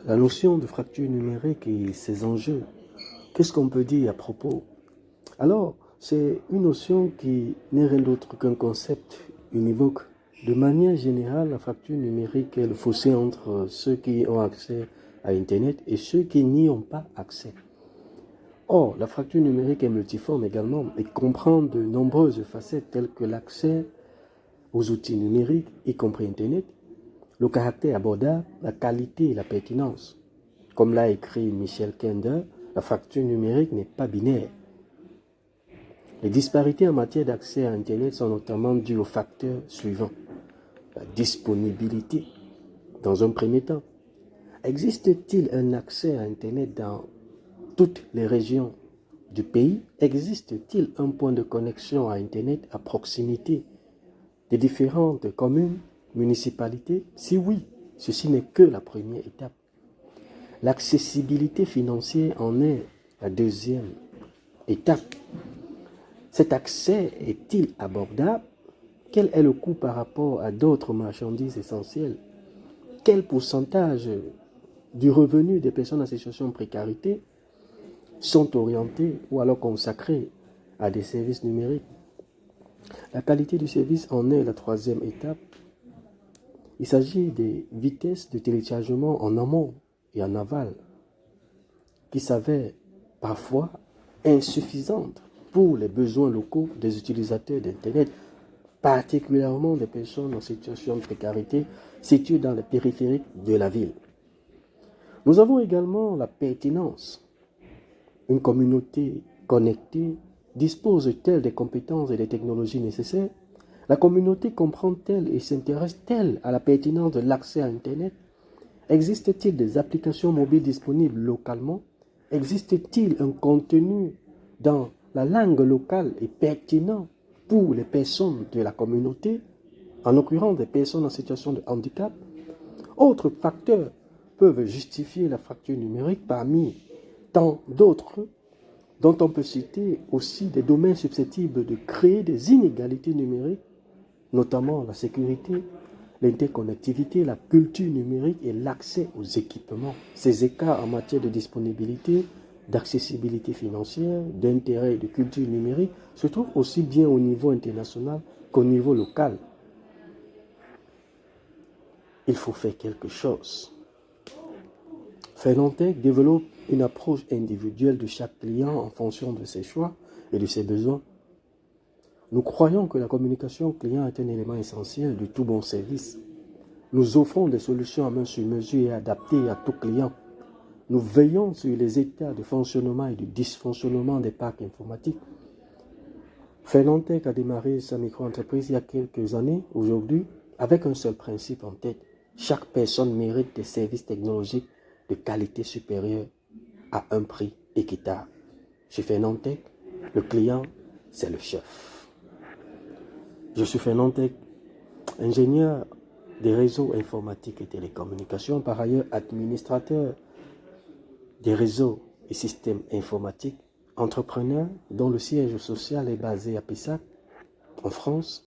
La notion de fracture numérique et ses enjeux, qu'est-ce qu'on peut dire à propos? Alors, c'est une notion qui n'est rien d'autre qu'un concept univoque. De manière générale, la fracture numérique est le fossé entre ceux qui ont accès à Internet et ceux qui n'y ont pas accès. Or, la fracture numérique est multiforme également et comprend de nombreuses facettes telles que l'accès aux outils numériques, y compris Internet, le caractère abordable, la qualité et la pertinence. Comme l'a écrit Michel Kender, la fracture numérique n'est pas binaire. Les disparités en matière d'accès à Internet sont notamment dues aux facteurs suivants. La disponibilité, dans un premier temps. Existe-t-il un accès à Internet dans toutes les régions du pays? Existe-t-il un point de connexion à Internet à proximité des différentes communes, municipalités? Si oui, ceci n'est que la première étape. L'accessibilité financière en est la deuxième étape. Cet accès est-il abordable? Quel est le coût par rapport à d'autres marchandises essentielles? Quel pourcentage du revenu des personnes en situation de précarité sont orientés ou alors consacrés à des services numériques? La qualité du service en est la troisième étape. Il s'agit des vitesses de téléchargement en amont et en aval qui s'avèrent parfois insuffisantes pour les besoins locaux des utilisateurs d'Internet, particulièrement des personnes en situation de précarité situées dans les périphériques de la ville. Nous avons également la pertinence. Une communauté connectée dispose-t-elle des compétences et des technologies nécessaires? La communauté comprend-elle et s'intéresse-t-elle à la pertinence de l'accès à Internet? Existe-t-il des applications mobiles disponibles localement? Existe-t-il un contenu dans la langue locale et pertinent pour les personnes de la communauté, en l'occurrence des personnes en situation de handicap? Autres facteurs peuvent justifier la fracture numérique parmi tant d'autres dont on peut citer aussi des domaines susceptibles de créer des inégalités numériques, notamment la sécurité, l'interconnectivité, la culture numérique et l'accès aux équipements. Ces écarts en matière de disponibilité, d'accessibilité financière, d'intérêt et de culture numérique se trouvent aussi bien au niveau international qu'au niveau local. Il faut faire quelque chose. Fernantech développe une approche individuelle de chaque client en fonction de ses choix et de ses besoins. Nous croyons que la communication client est un élément essentiel de tout bon service. Nous offrons des solutions à main sur mesure et adaptées à tout client. Nous veillons sur les états de fonctionnement et de dysfonctionnement des parcs informatiques. Fernantech a démarré sa micro-entreprise il y a quelques années, aujourd'hui, avec un seul principe en tête. Chaque personne mérite des services technologiques de qualité supérieure à un prix équitable. Chez Fernantech, le client, c'est le chef. Je suis Fernantech, ingénieur des réseaux informatiques et télécommunications, par ailleurs administrateur des réseaux et systèmes informatiques, entrepreneur dont le siège social est basé à Pessac, en France.